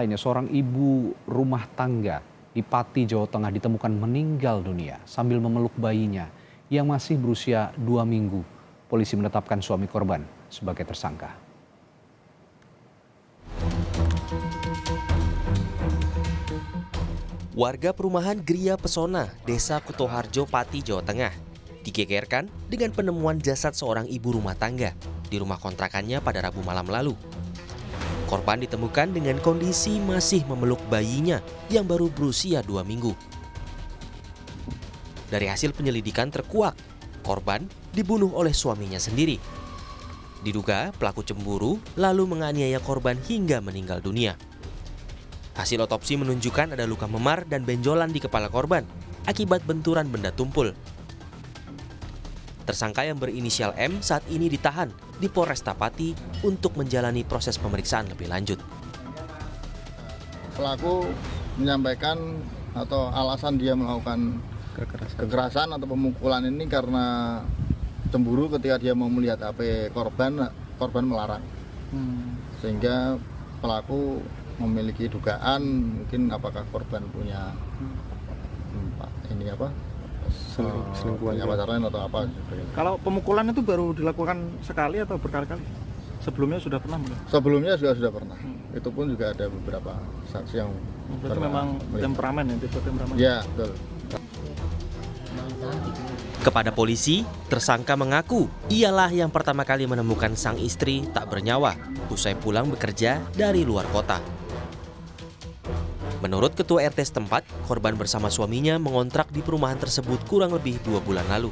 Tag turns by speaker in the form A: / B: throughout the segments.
A: Lainnya, seorang ibu rumah tangga di Pati, Jawa Tengah ditemukan meninggal dunia sambil memeluk bayinya yang masih berusia 2 minggu. Polisi menetapkan suami korban sebagai tersangka.
B: Warga perumahan Gria Pesona, Desa Kutoharjo, Pati, Jawa Tengah, digegerkan dengan penemuan jasad seorang ibu rumah tangga di rumah kontrakannya pada Rabu malam lalu. Korban ditemukan dengan kondisi masih memeluk bayinya yang baru berusia 2 minggu. Dari hasil penyelidikan terkuak, korban dibunuh oleh suaminya sendiri. Diduga pelaku cemburu lalu menganiaya korban hingga meninggal dunia. Hasil otopsi menunjukkan ada luka memar dan benjolan di kepala korban akibat benturan benda tumpul. Tersangka yang berinisial M saat ini ditahan di Polresta Pati untuk menjalani proses pemeriksaan lebih lanjut.
C: Pelaku menyampaikan atau alasan dia melakukan kekerasan atau pemukulan ini karena cemburu ketika dia mau melihat HP korban melarang. Sehingga pelaku memiliki dugaan mungkin apakah korban punya selingkuhan pacar lain atau apa.
D: Kalau pemukulan itu baru dilakukan sekali atau berkali-kali? Sebelumnya sudah pernah?
C: Sebelumnya sudah pernah. Itu pun juga ada beberapa saksi yang
D: berarti memang temperamen ya, tipe temperamen.
C: Ya, betul.
B: Kepada polisi, tersangka mengaku ialah yang pertama kali menemukan sang istri tak bernyawa usai pulang bekerja dari luar kota. Menurut Ketua RT setempat, korban bersama suaminya mengontrak di perumahan tersebut kurang lebih 2 bulan lalu.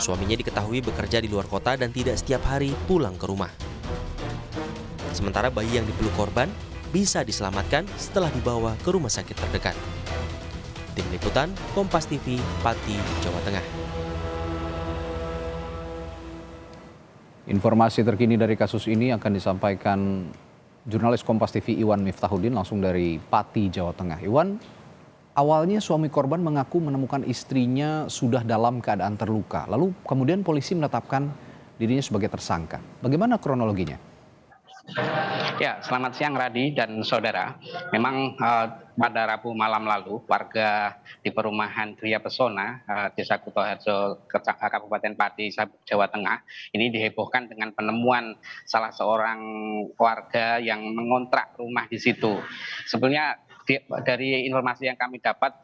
B: Suaminya diketahui bekerja di luar kota dan tidak setiap hari pulang ke rumah. Sementara bayi yang dipeluk korban bisa diselamatkan setelah dibawa ke rumah sakit terdekat. Tim Liputan, Kompas TV, Pati, Jawa Tengah.
A: Informasi terkini dari kasus ini akan disampaikan jurnalis Kompas TV Iwan Miftahudin langsung dari Pati, Jawa Tengah. Iwan, awalnya suami korban mengaku menemukan istrinya sudah dalam keadaan terluka. Lalu kemudian polisi menetapkan dirinya sebagai tersangka. Bagaimana kronologinya?
E: Ya, selamat siang Radi dan saudara. Memang pada Rabu malam lalu, warga di perumahan Gria Pesona, Desa Kutoharjo, Kabupaten Pati, Jawa Tengah, ini dihebohkan dengan penemuan salah seorang warga yang mengontrak rumah di situ. Sebenarnya dari informasi yang kami dapat,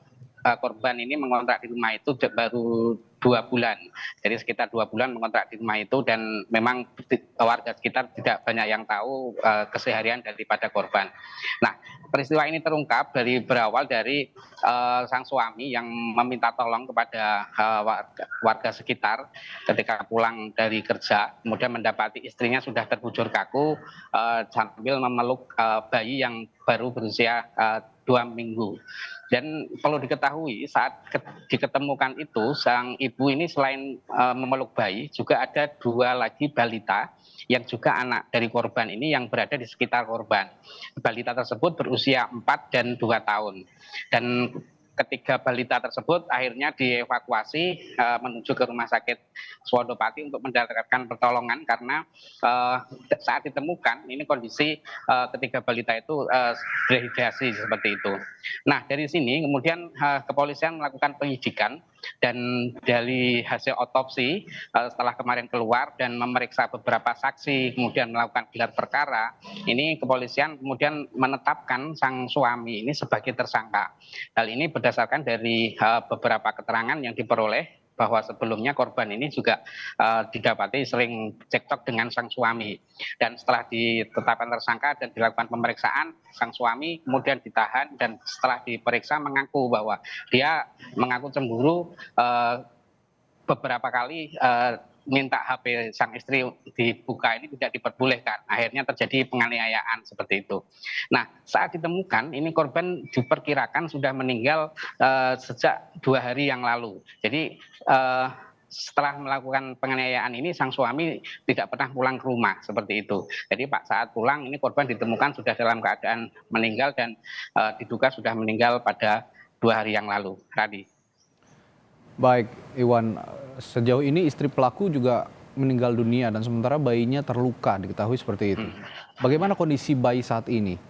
E: korban ini mengontrak di rumah itu baru 2 bulan. Jadi sekitar 2 bulan mengontrak di rumah itu dan memang warga sekitar tidak banyak yang tahu keseharian daripada korban. Nah, peristiwa ini terungkap berawal dari sang suami yang meminta tolong kepada warga sekitar ketika pulang dari kerja, kemudian mendapati istrinya sudah terbujur kaku sambil memeluk bayi yang baru berusia 2 minggu. Dan perlu diketahui saat diketemukan itu sang ibu ini selain memeluk bayi juga ada 2 lagi balita yang juga anak dari korban ini yang berada di sekitar korban. Balita tersebut berusia 4 dan 2 tahun. Dan ketiga balita tersebut akhirnya dievakuasi menuju ke rumah sakit Swodopati untuk mendapatkan pertolongan karena saat ditemukan ini kondisi ketiga balita itu dehidrasi seperti itu. Nah, dari sini kemudian kepolisian melakukan penyidikan dan dari hasil otopsi setelah kemarin keluar dan memeriksa beberapa saksi kemudian melakukan gelar perkara, ini kepolisian kemudian menetapkan sang suami ini sebagai tersangka. Hal ini berdasarkan dari beberapa keterangan yang diperoleh bahwa sebelumnya korban ini juga didapati sering cekcok dengan sang suami. Dan setelah ditetapkan tersangka dan dilakukan pemeriksaan, sang suami kemudian ditahan dan setelah diperiksa mengaku bahwa dia mengaku cemburu beberapa kali minta HP sang istri dibuka ini tidak diperbolehkan. Akhirnya terjadi penganiayaan seperti itu. Nah, saat ditemukan ini korban diperkirakan sudah meninggal sejak 2 hari yang lalu. Jadi setelah melakukan penganiayaan ini sang suami tidak pernah pulang ke rumah seperti itu. Jadi saat pulang ini korban ditemukan sudah dalam keadaan meninggal dan diduga sudah meninggal pada 2 hari yang lalu. Radi.
A: Baik, Iwan, sejauh ini istri pelaku juga meninggal dunia dan sementara bayinya terluka, diketahui seperti itu. Bagaimana kondisi bayi saat ini?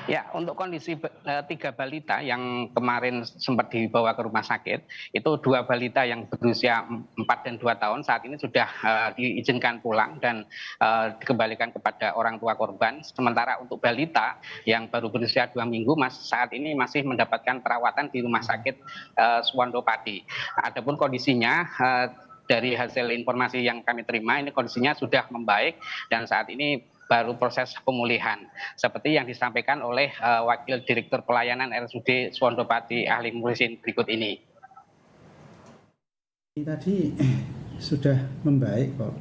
E: Ya, untuk kondisi 3 balita yang kemarin sempat dibawa ke rumah sakit, itu 2 balita yang berusia 4 dan 2 tahun saat ini sudah diizinkan pulang dan dikembalikan kepada orang tua korban. Sementara untuk balita yang baru berusia 2 minggu saat ini masih mendapatkan perawatan di rumah sakit Suwandopati. Adapun kondisinya dari hasil informasi yang kami terima ini kondisinya sudah membaik dan saat ini baru proses pemulihan seperti yang disampaikan oleh Wakil Direktur Pelayanan RSUD Suwandopati Ahli Muhsin berikut ini.
F: Tadi sudah membaik kok,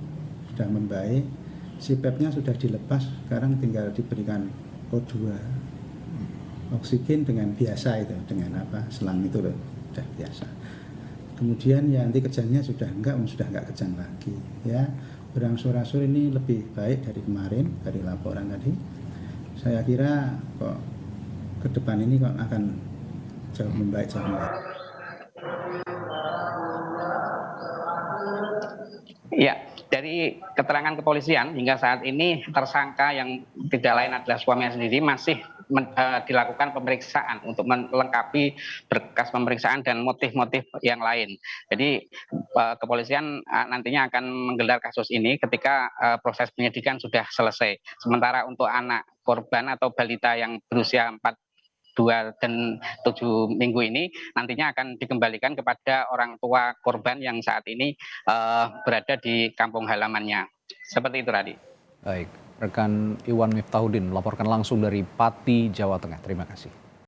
F: sudah membaik. CPAP-nya sudah dilepas, sekarang tinggal diberikan O2 oksigen dengan biasa itu, dengan selang itu loh, sudah biasa. Kemudian ya nanti kejangnya sudah enggak kejang lagi ya. Berangsur-angsur ini lebih baik dari kemarin, dari laporan tadi. Saya kira kok ke depan ini kok akan jauh membaik.
E: Ya, dari keterangan kepolisian hingga saat ini tersangka yang tidak lain adalah suaminya sendiri masih dilakukan pemeriksaan untuk melengkapi berkas pemeriksaan dan motif-motif yang lain. Jadi kepolisian nantinya akan menggelar kasus ini ketika proses penyidikan sudah selesai. Sementara untuk anak korban atau balita yang berusia 2 dan 7 minggu ini nantinya akan dikembalikan kepada orang tua korban yang saat ini berada di kampung halamannya. Seperti itu, Radi.
A: Baik, rekan Iwan Miftahudin melaporkan langsung dari Pati, Jawa Tengah. Terima kasih.